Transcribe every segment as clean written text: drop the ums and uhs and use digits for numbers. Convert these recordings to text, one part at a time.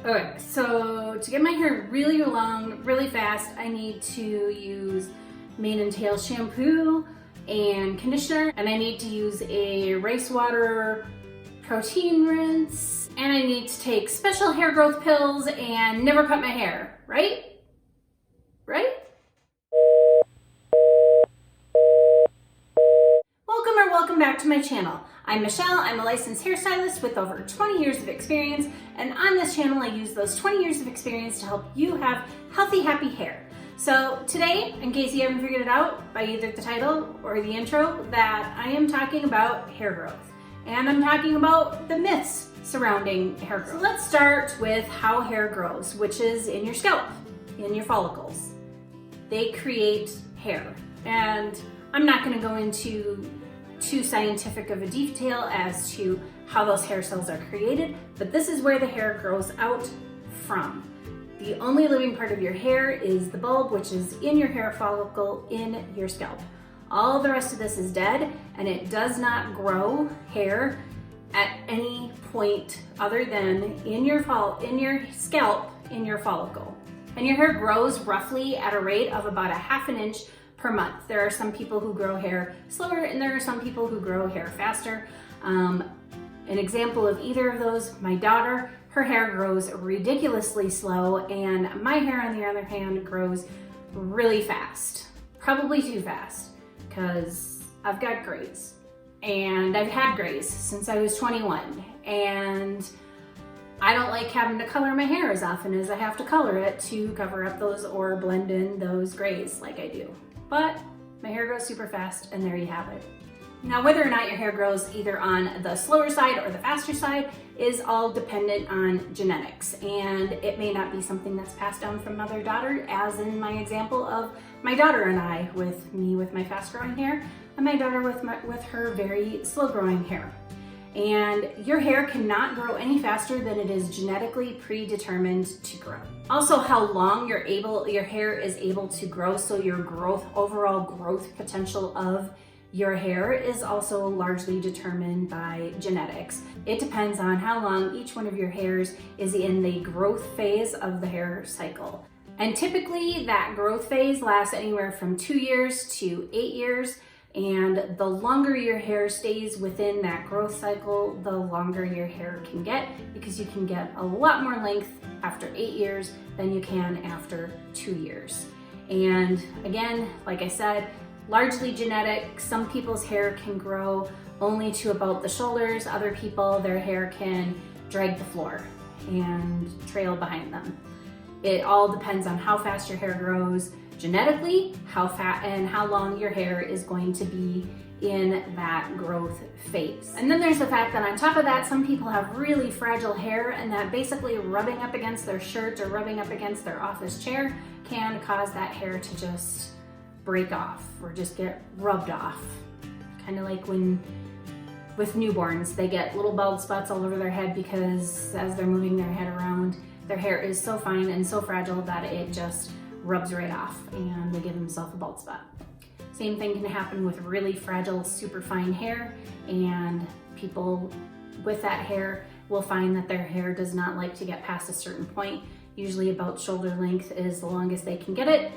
Okay, so to get my hair really long, really fast, I need to use mane and tail shampoo and conditioner, and I need to use a rice water protein rinse, and I need to take special hair growth pills and never cut my hair, right? Right? Welcome back to my channel. I'm Michelle. I'm a licensed hairstylist with over 20 years of experience, and on this channel I use those 20 years of experience to help you have healthy, happy hair. So today, in case you haven't figured it out by either the title or the intro, that I am talking about hair growth. And I'm talking about the myths surrounding hair growth. So let's start with how hair grows, which is in your scalp, in your follicles. They create hair. And I'm not going to go into too scientific of a detail as to how those hair cells are created, but this is where the hair grows out from. The only living part of your hair is the bulb, which is in your hair follicle in your scalp. All the rest of this is dead, and it does not grow hair at any point other than in your scalp, in your follicle. And your hair grows roughly at a rate of about a ½ inch per month. There are some people who grow hair slower, and there are some people who grow hair faster. An example of either of those, my daughter, her hair grows ridiculously slow, and my hair, on the other hand, grows really fast. Probably too fast, because I've got grays. And I've had grays since I was 21. And I don't like having to color my hair as often as I have to color it to cover up those or blend in those grays like I do. But my hair grows super fast, and there you have it. Now, whether or not your hair grows either on the slower side or the faster side is all dependent on genetics, and it may not be something that's passed down from mother to daughter, as in my example of my daughter and I, with me with my fast growing hair and my daughter with her very slow growing hair. And your hair cannot grow any faster than it is genetically predetermined to grow. Also, how long your hair is able to grow, so your overall growth potential of your hair is also largely determined by genetics. It depends on how long each one of your hairs is in the growth phase of the hair cycle. And typically that growth phase lasts anywhere from 2 years to 8 years. And the longer your hair stays within that growth cycle, the longer your hair can get, because you can get a lot more length after 8 years than you can after 2 years. And again, like I said, largely genetic. Some people's hair can grow only to about the shoulders. Other people, their hair can drag the floor and trail behind them. It all depends on how fast your hair grows genetically, how fat and how long your hair is going to be in that growth phase. And then there's the fact that on top of that, some people have really fragile hair, and that basically rubbing up against their shirt or rubbing up against their office chair can cause that hair to just break off or just get rubbed off. Kind of like when with newborns, they get little bald spots all over their head because as they're moving their head around, their hair is so fine and so fragile that it just rubs right off and they give themselves a bald spot. Same thing can happen with really fragile, super fine hair, and people with that hair will find that their hair does not like to get past a certain point. Usually about shoulder length is the longest they can get it.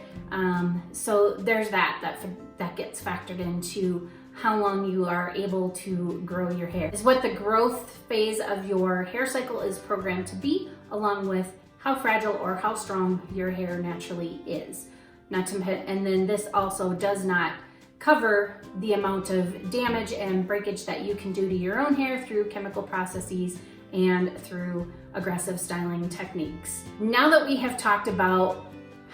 So there's that gets factored into how long you are able to grow your hair. Is what the growth phase of your hair cycle is programmed to be, along with how fragile or how strong your hair naturally is. And then this also does not cover the amount of damage and breakage that you can do to your own hair through chemical processes and through aggressive styling techniques. Now that we have talked about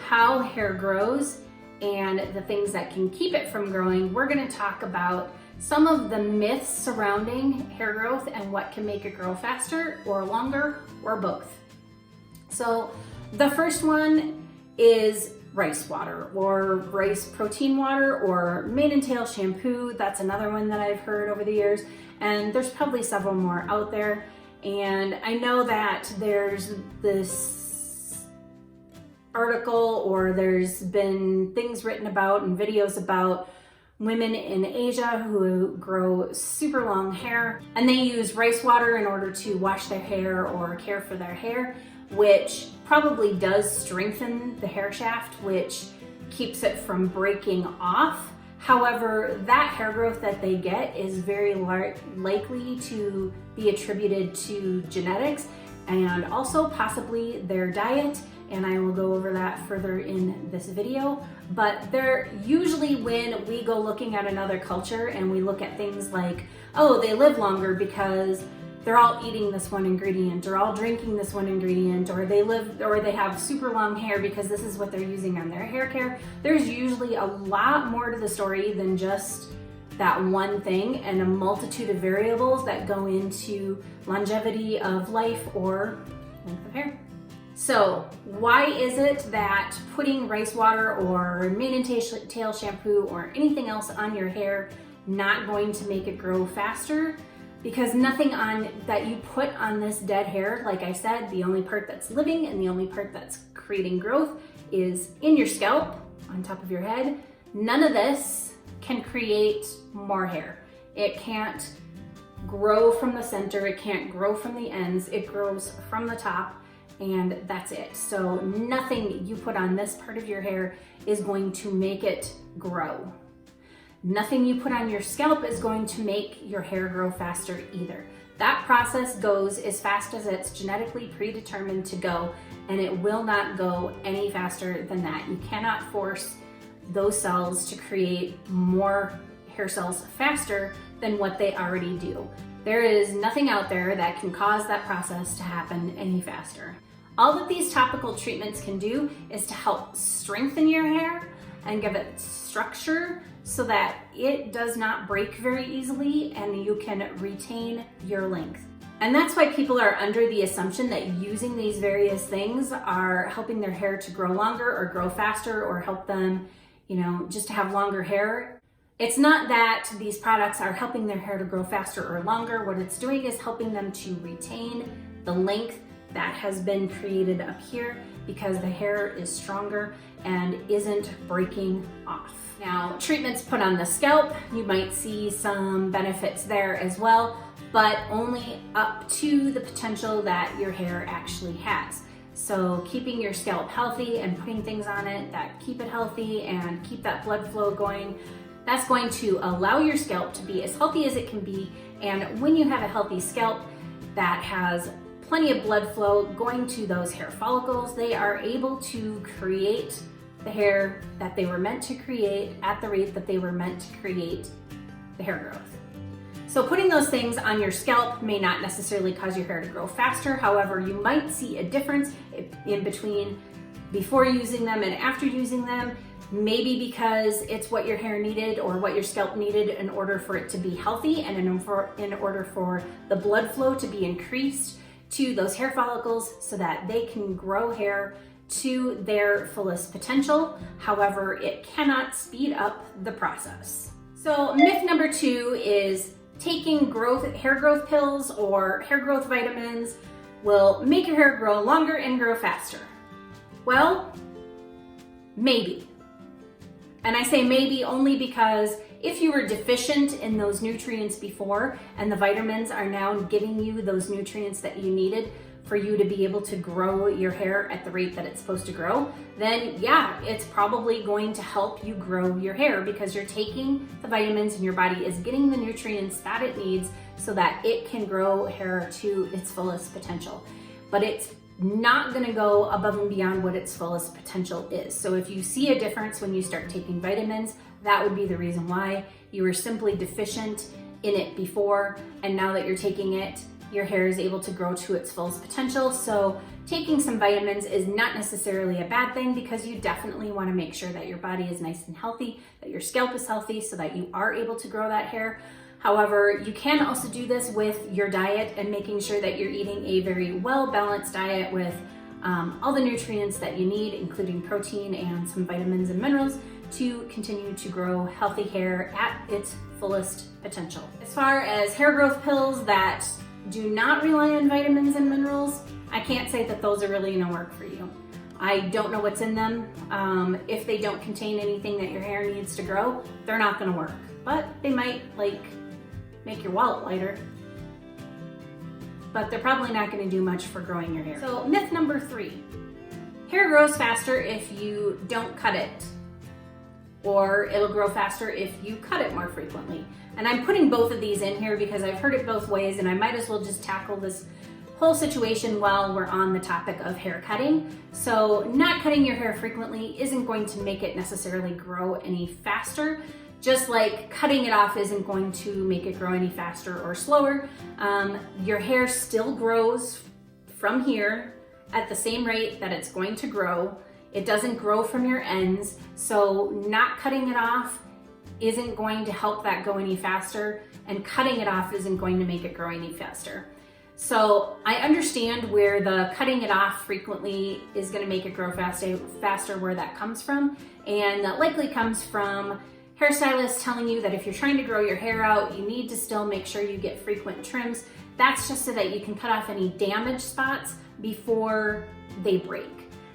how hair grows and the things that can keep it from growing, we're going to talk about some of the myths surrounding hair growth and what can make it grow faster or longer or both. So the first one is rice water or rice protein water or mane and tail shampoo. That's another one that I've heard over the years, and there's probably several more out there. And I know that there's this article, or there's been things written about and videos about women in Asia who grow super long hair, and they use rice water in order to wash their hair or care for their hair, which probably does strengthen the hair shaft, which keeps it from breaking off. However, that hair growth that they get is very likely to be attributed to genetics and also possibly their diet, and I will go over that further in this video. But they're usually, when we go looking at another culture and we look at things like, oh, they live longer because they're all eating this one ingredient, or all drinking this one ingredient, or they have super long hair because this is what they're using on their hair care. There's usually a lot more to the story than just that one thing, and a multitude of variables that go into longevity of life or length of hair. So why is it that putting rice water or mane and tail shampoo or anything else on your hair not going to make it grow faster? Because nothing that you put on this dead hair, like I said, the only part that's living and the only part that's creating growth is in your scalp, on top of your head. None of this can create more hair. It can't grow from the center, it can't grow from the ends, it grows from the top, and that's it. So nothing you put on this part of your hair is going to make it grow. Nothing you put on your scalp is going to make your hair grow faster either. That process goes as fast as it's genetically predetermined to go, and it will not go any faster than that. You cannot force those cells to create more hair cells faster than what they already do. There is nothing out there that can cause that process to happen any faster. All that these topical treatments can do is to help strengthen your hair and give it structure so that it does not break very easily and you can retain your length. And that's why people are under the assumption that using these various things are helping their hair to grow longer or grow faster or help them, just to have longer hair. It's not that these products are helping their hair to grow faster or longer. What it's doing is helping them to retain the length that has been created up here because the hair is stronger and isn't breaking off. Now, treatments put on the scalp, you might see some benefits there as well, but only up to the potential that your hair actually has. So keeping your scalp healthy and putting things on it that keep it healthy and keep that blood flow going, that's going to allow your scalp to be as healthy as it can be. And when you have a healthy scalp that has plenty of blood flow going to those hair follicles, they are able to create the hair that they were meant to create at the rate that they were meant to create the hair growth. So putting those things on your scalp may not necessarily cause your hair to grow faster. However, you might see a difference in between before using them and after using them, maybe because it's what your hair needed or what your scalp needed in order for it to be healthy and in order for the blood flow to be increased to those hair follicles so that they can grow hair to their fullest potential. However, it cannot speed up the process. So myth number 2 is taking hair growth pills or hair growth vitamins will make your hair grow longer and grow faster. Well, maybe. And I say maybe only because if you were deficient in those nutrients before and the vitamins are now giving you those nutrients that you needed for you to be able to grow your hair at the rate that it's supposed to grow, then yeah, it's probably going to help you grow your hair because you're taking the vitamins and your body is getting the nutrients that it needs so that it can grow hair to its fullest potential. But it's not going to go above and beyond what its fullest potential is. So if you see a difference when you start taking vitamins, that would be the reason why. You were simply deficient in it before, and now that you're taking it, your hair is able to grow to its fullest potential. So taking some vitamins is not necessarily a bad thing because you definitely want to make sure that your body is nice and healthy, that your scalp is healthy so that you are able to grow that hair. However, you can also do this with your diet and making sure that you're eating a very well-balanced diet with all the nutrients that you need, including protein and some vitamins and minerals to continue to grow healthy hair at its fullest potential. As far as hair growth pills that do not rely on vitamins and minerals, I can't say that those are really gonna work for you. I don't know what's in them. If they don't contain anything that your hair needs to grow, they're not gonna work. But they might like make your wallet lighter. But they're probably not gonna do much for growing your hair. So myth number 3, hair grows faster if you don't cut it, or it'll grow faster if you cut it more frequently. And I'm putting both of these in here because I've heard it both ways, and I might as well just tackle this whole situation while we're on the topic of hair cutting. So not cutting your hair frequently isn't going to make it necessarily grow any faster, just like cutting it off isn't going to make it grow any faster or slower. Your hair still grows from here at the same rate that it's going to grow. It doesn't grow from your ends, so not cutting it off isn't going to help that go any faster, and cutting it off isn't going to make it grow any faster. So I understand where the cutting it off frequently is going to make it grow faster, where that comes from. And that likely comes from hairstylists telling you that if you're trying to grow your hair out, you need to still make sure you get frequent trims. That's just so that you can cut off any damaged spots before they break.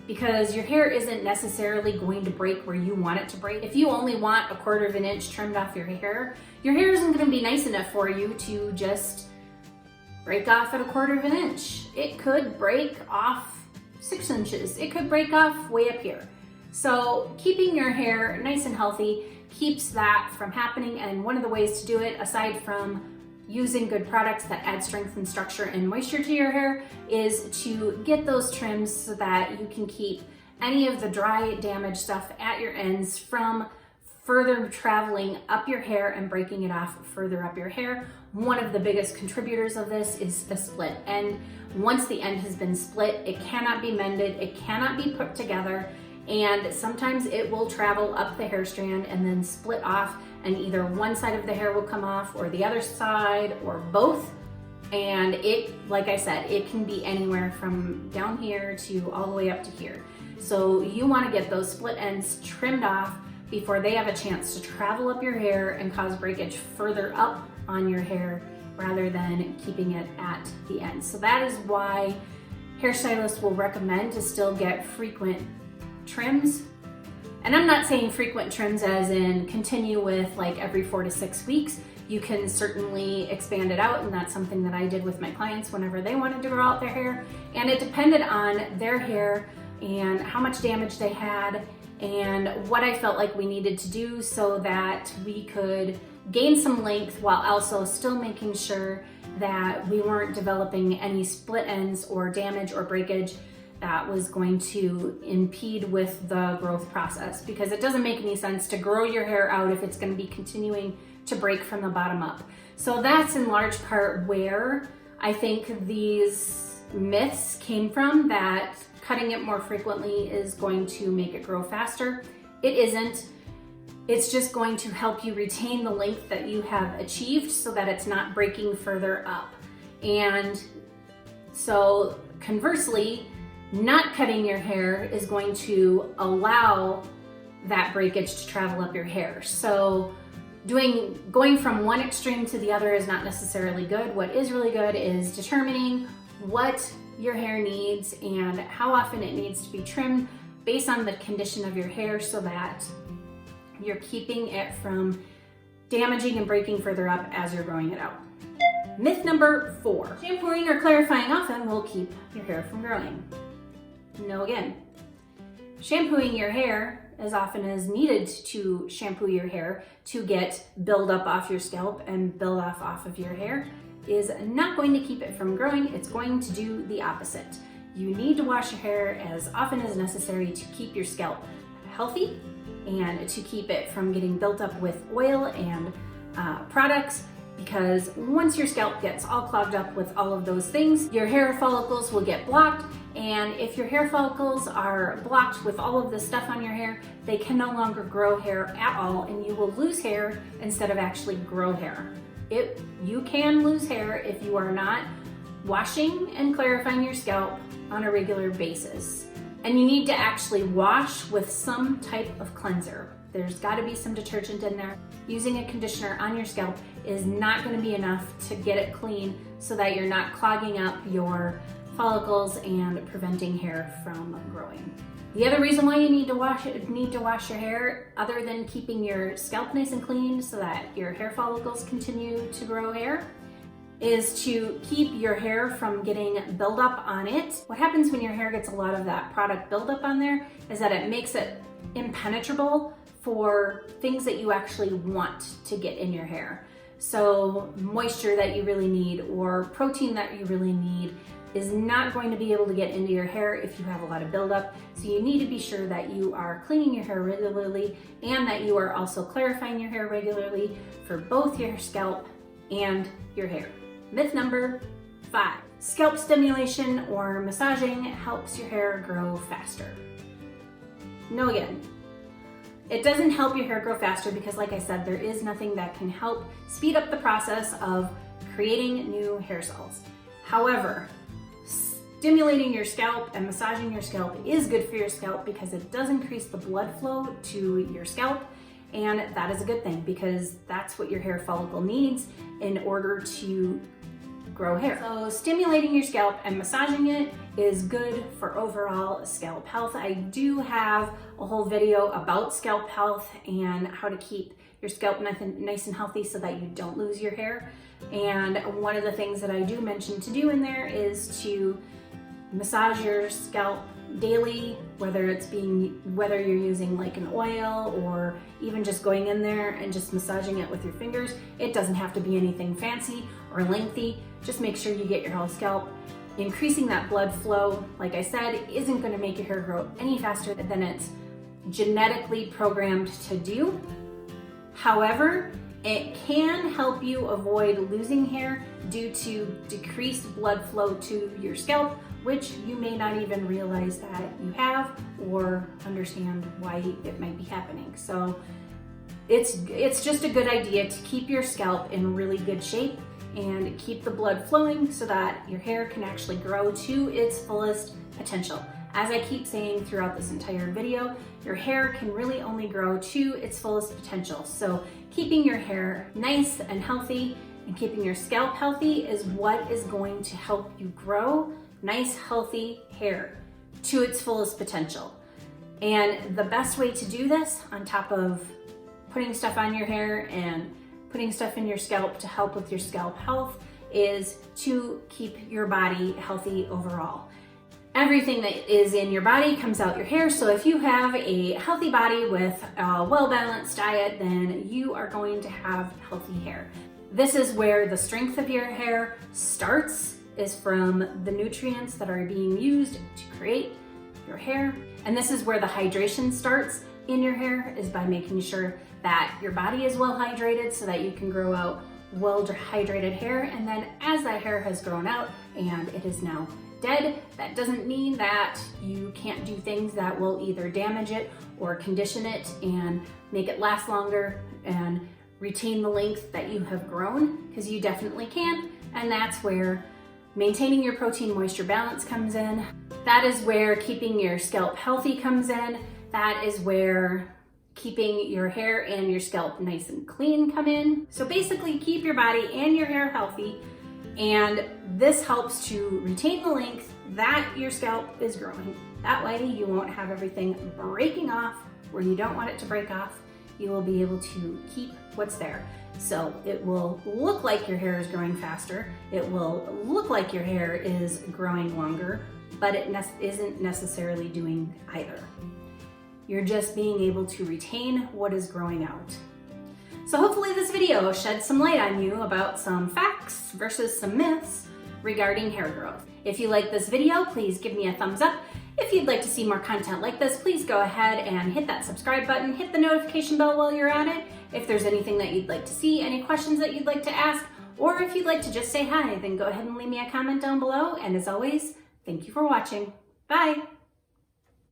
Because your hair isn't necessarily going to break where you want it to break. If you only want 1/4 of an inch trimmed off your hair isn't going to be nice enough for you to just break off at 1/4 of an inch. It could break off 6 inches. It could break off way up here. So keeping your hair nice and healthy keeps that from happening. And one of the ways to do it, aside from using good products that add strength and structure and moisture to your hair, is to get those trims so that you can keep any of the dry, damaged stuff at your ends from further traveling up your hair and breaking it off further up your hair. One of the biggest contributors of this is the split end. Once the end has been split, it cannot be mended, it cannot be put together, and sometimes it will travel up the hair strand and then split off, and either one side of the hair will come off or the other side or both. And it, like I said, it can be anywhere from down here to all the way up to here. So you want to get those split ends trimmed off before they have a chance to travel up your hair and cause breakage further up on your hair rather than keeping it at the end. So that is why hairstylists will recommend to still get frequent trims. And I'm not saying frequent trims as in continue with like every 4 to 6 weeks. You can certainly expand it out, and that's something that I did with my clients whenever they wanted to grow out their hair. And it depended on their hair and how much damage they had and what I felt like we needed to do so that we could gain some length while also still making sure that we weren't developing any split ends or damage or breakage that was going to impede with the growth process, because it doesn't make any sense to grow your hair out if it's going to be continuing to break from the bottom up. So that's in large part where I think these myths came from, that cutting it more frequently is going to make it grow faster. It isn't. It's just going to help you retain the length that you have achieved so that it's not breaking further up. And so conversely, not cutting your hair is going to allow that breakage to travel up your hair. So going from one extreme to the other is not necessarily good. What is really good is determining what your hair needs and how often it needs to be trimmed based on the condition of your hair so that you're keeping it from damaging and breaking further up as you're growing it out. Myth number 4, shampooing or clarifying often will keep your hair from growing. No again. Shampooing your hair as often as needed to shampoo your hair to get buildup off your scalp and build off of your hair is not going to keep it from growing. It's going to do the opposite. You need to wash your hair as often as necessary to keep your scalp healthy and to keep it from getting built up with oil and products, because once your scalp gets all clogged up with all of those things, your hair follicles will get blocked. And if your hair follicles are blocked with all of this stuff on your hair, they can no longer grow hair at all, and you will lose hair instead of actually grow hair. You can lose hair if you are not washing and clarifying your scalp on a regular basis. And you need to actually wash with some type of cleanser. There's got to be some detergent in there. Using a conditioner on your scalp is not going to be enough to get it clean so that you're not clogging up your follicles and preventing hair from growing. The other reason why you need to wash your hair, other than keeping your scalp nice and clean so that your hair follicles continue to grow hair, is to keep your hair from getting buildup on it. What happens when your hair gets a lot of that product buildup on there is that it makes it impenetrable for things that you actually want to get in your hair. So moisture that you really need or protein that you really need is not going to be able to get into your hair if you have a lot of buildup. So you need to be sure that you are cleaning your hair regularly and that you are also clarifying your hair regularly for both your scalp and your hair. Myth number 5, scalp stimulation or massaging helps your hair grow faster. No, again, it doesn't help your hair grow faster because, like I said, there is nothing that can help speed up the process of creating new hair cells. However, stimulating your scalp and massaging your scalp is good for your scalp because it does increase the blood flow to your scalp, and that is a good thing because that's what your hair follicle needs in order to grow hair. So stimulating your scalp and massaging it is good for overall scalp health. I do have a whole video about scalp health and how to keep your scalp nice and healthy so that you don't lose your hair. And one of the things that I do mention to do in there is to massage your scalp daily, whether you're using like an oil or even just going in there and just massaging it with your fingers. It doesn't have to be anything fancy or lengthy. Just make sure you get your whole scalp. Increasing that blood flow, like I said, isn't going to make your hair grow any faster than it's genetically programmed to do. However, it can help you avoid losing hair due to decreased blood flow to your scalp, which you may not even realize that you have or understand why it might be happening. So it's just a good idea to keep your scalp in really good shape and keep the blood flowing so that your hair can actually grow to its fullest potential. As I keep saying throughout this entire video, your hair can really only grow to its fullest potential. So keeping your hair nice and healthy and keeping your scalp healthy is what is going to help you grow nice, healthy hair to its fullest potential. And the best way to do this, on top of putting stuff on your hair and putting stuff in your scalp to help with your scalp health, is to keep your body healthy overall. Everything that is in your body comes out your hair. So if you have a healthy body with a well-balanced diet, then you are going to have healthy hair. This is where the strength of your hair starts, is from the nutrients that are being used to create your hair. And this is where the hydration starts in your hair, is by making sure that your body is well hydrated so that you can grow out well hydrated hair. And then as that hair has grown out and it is now dead, that doesn't mean that you can't do things that will either damage it or condition it and make it last longer and retain the length that you have grown, because you definitely can. And that's where maintaining your protein moisture balance comes in. That is where keeping your scalp healthy comes in. That is where keeping your hair and your scalp nice and clean come in. So basically keep your body and your hair healthy, and this helps to retain the length that your scalp is growing. That way you won't have everything breaking off where you don't want it to break off. You will be able to keep what's there. So it will look like your hair is growing faster. It will look like your hair is growing longer, but it isn't necessarily doing either. You're just being able to retain what is growing out. So hopefully this video shed some light on you about some facts versus some myths regarding hair growth. If you like this video, please give me a thumbs up. If you'd like to see more content like this, please go ahead and hit that subscribe button, hit the notification bell while you're at it. If there's anything that you'd like to see, any questions that you'd like to ask, or if you'd like to just say hi, then go ahead and leave me a comment down below. And as always, thank you for watching. Bye.